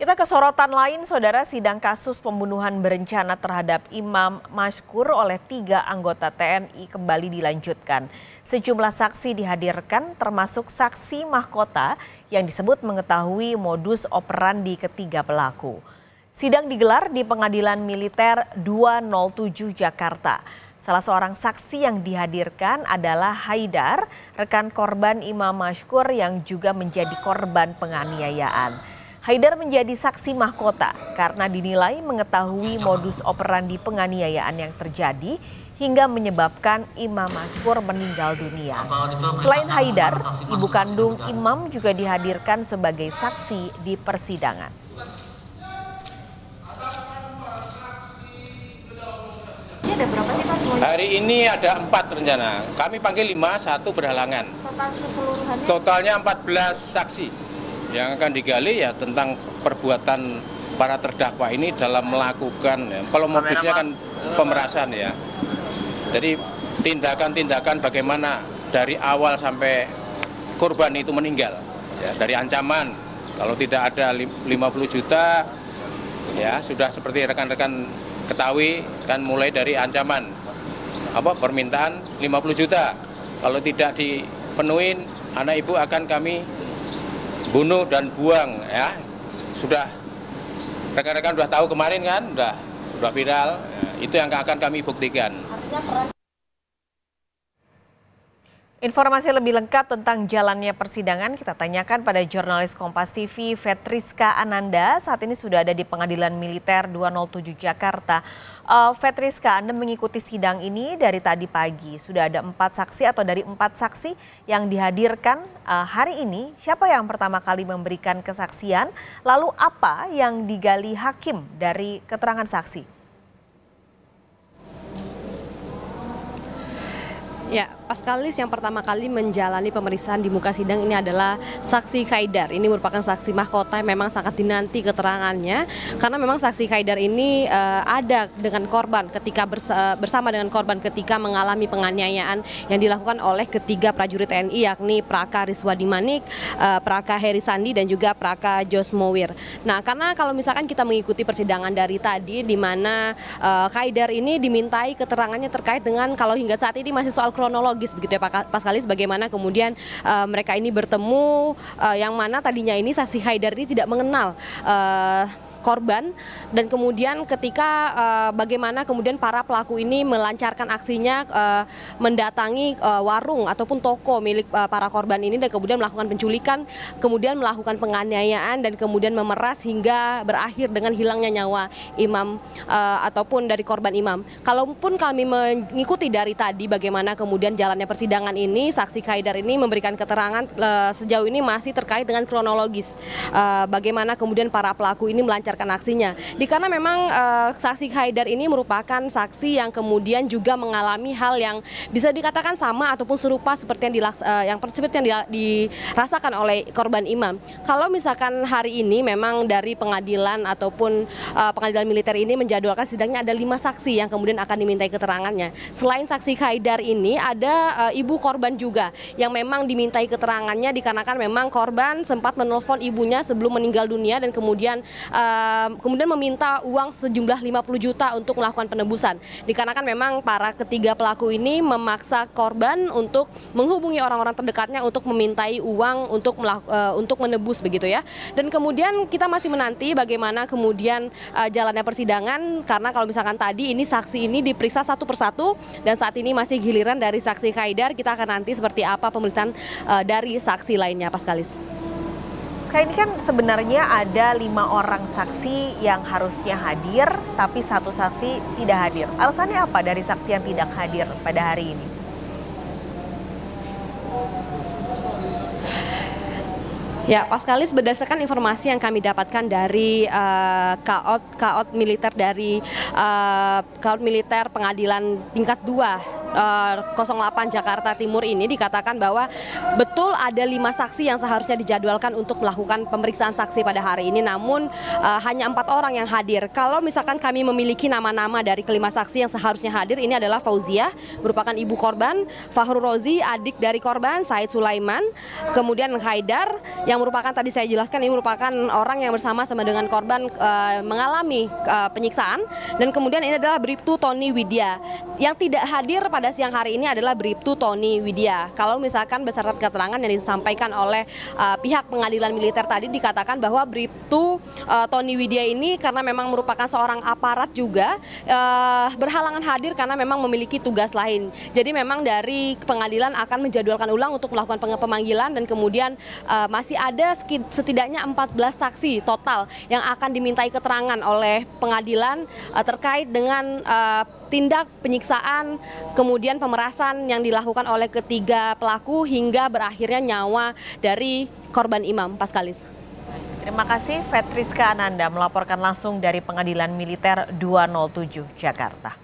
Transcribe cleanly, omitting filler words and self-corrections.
Kita ke sorotan lain, saudara. Sidang kasus pembunuhan berencana terhadap Imam Mashkur oleh 3 anggota TNI kembali dilanjutkan. Sejumlah saksi dihadirkan, termasuk saksi mahkota yang disebut mengetahui modus operandi ketiga pelaku. Sidang digelar di Pengadilan Militer 207 Jakarta. Salah seorang saksi yang dihadirkan adalah Haidar, rekan korban Imam Mashkur yang juga menjadi korban penganiayaan. Haidar menjadi saksi mahkota karena dinilai mengetahui modus operandi penganiayaan yang terjadi hingga menyebabkan Imam Mashkur meninggal dunia. Selain Haidar, ibu kandung Imam juga dihadirkan sebagai saksi di persidangan. Ada berapa sih Pak semuanya? Hari ini ada 4 rencana. Kami panggil 5, 1 berhalangan. Total keseluruhannya? Totalnya 14 saksi. Yang akan digali ya tentang perbuatan para terdakwa ini dalam melakukan, ya, kalau modusnya kan pemerasan ya. Jadi tindakan-tindakan bagaimana dari awal sampai korban itu meninggal. Ya, dari ancaman, kalau tidak ada 50 juta, ya sudah seperti rekan-rekan ketahui kan mulai dari ancaman permintaan 50 juta. Kalau tidak dipenuhin, anak ibu akan kami bunuh dan buang, ya. Sudah rekan-rekan sudah tahu kemarin kan, sudah viral. Ya, itu yang akan kami buktikan. Informasi lebih lengkap tentang jalannya persidangan kita tanyakan pada jurnalis Kompas TV Fetriska Ananda. Saat ini sudah ada di Pengadilan Militer 207 Jakarta. Fetriska, Anda mengikuti sidang ini dari tadi pagi. Sudah ada 4 saksi atau dari 4 saksi yang dihadirkan hari ini. Siapa yang pertama kali memberikan kesaksian? Lalu apa yang digali hakim dari keterangan saksi? Ya, Paskalis yang pertama kali menjalani pemeriksaan di muka sidang ini adalah saksi Haidar. Ini merupakan saksi mahkota yang memang sangat dinanti keterangannya karena memang saksi Haidar ini ada dengan korban ketika bersama dengan korban ketika mengalami penganiayaan yang dilakukan oleh ketiga prajurit TNI yakni Praka Riswadi Manik, Praka Heri Sandi dan juga Praka Josmowir. Nah, karena kalau misalkan kita mengikuti persidangan dari tadi di mana Haidar ini dimintai keterangannya terkait dengan kalau hingga saat ini masih soal kronologis begitu ya Pak Paskalis, bagaimana kemudian mereka ini bertemu yang mana tadinya ini saksi Haidar ini tidak mengenal korban dan kemudian ketika bagaimana kemudian para pelaku ini melancarkan aksinya mendatangi warung ataupun toko milik para korban ini dan kemudian melakukan penculikan, kemudian melakukan penganiayaan dan kemudian memeras hingga berakhir dengan hilangnya nyawa Imam ataupun dari korban Imam. Kalaupun kami mengikuti dari tadi bagaimana kemudian jalannya persidangan ini, saksi Haidar ini memberikan keterangan sejauh ini masih terkait dengan kronologis bagaimana kemudian para pelaku ini melancarkan aksinya. Dikarenakan memang saksi Haidar ini merupakan saksi yang kemudian juga mengalami hal yang bisa dikatakan sama ataupun serupa seperti yang dirasakan oleh korban Imam. Kalau misalkan hari ini memang dari pengadilan ataupun pengadilan militer ini menjadwalkan sidangnya ada 5 saksi yang kemudian akan dimintai keterangannya. Selain saksi Haidar ini ada ibu korban juga yang memang dimintai keterangannya dikarenakan memang korban sempat menelpon ibunya sebelum meninggal dunia dan kemudian meminta uang sejumlah 50 juta untuk melakukan penebusan. Dikarenakan memang para ketiga pelaku ini memaksa korban untuk menghubungi orang-orang terdekatnya untuk memintai uang untuk menebus begitu ya. Dan kemudian kita masih menanti bagaimana kemudian jalannya persidangan karena kalau misalkan tadi ini saksi ini diperiksa satu persatu dan saat ini masih giliran dari saksi Haidar. Kita akan nanti seperti apa pemeriksaan dari saksi lainnya, Paskalis. Ini kan sebenarnya ada 5 orang saksi yang harusnya hadir, tapi 1 saksi tidak hadir. Alasannya apa dari saksi yang tidak hadir pada hari ini? Ya, Paskalis, berdasarkan informasi yang kami dapatkan dari Kaot militer dari Kaot militer Pengadilan tingkat 2 08 Jakarta Timur ini dikatakan bahwa betul ada 5 saksi yang seharusnya dijadwalkan untuk melakukan pemeriksaan saksi pada hari ini, namun hanya 4 orang yang hadir. Kalau misalkan kami memiliki nama-nama dari kelima saksi yang seharusnya hadir, ini adalah Fauziah, merupakan ibu korban, Fahrul Rozi, adik dari korban, Said Sulaiman, kemudian Haidar, yang merupakan tadi saya jelaskan ini merupakan orang yang bersama-sama dengan korban mengalami penyiksaan, dan kemudian ini adalah Bribtu Tony Widya. Yang tidak hadir pada siang hari ini adalah Bribtu Tony Widya. Kalau misalkan beserta keterangan yang disampaikan oleh pihak pengadilan militer tadi, dikatakan bahwa Bribtu Tony Widya ini karena memang merupakan seorang aparat juga berhalangan hadir karena memang memiliki tugas lain. Jadi memang dari pengadilan akan menjadwalkan ulang untuk melakukan pemanggilan, dan kemudian masih ada setidaknya 14 saksi total yang akan dimintai keterangan oleh pengadilan terkait dengan tindak penyiksaan, kemudian pemerasan yang dilakukan oleh ketiga pelaku hingga berakhirnya nyawa dari korban Imam, Paskalis. Terima kasih Fetriska Ananda melaporkan langsung dari Pengadilan Militer 207 Jakarta.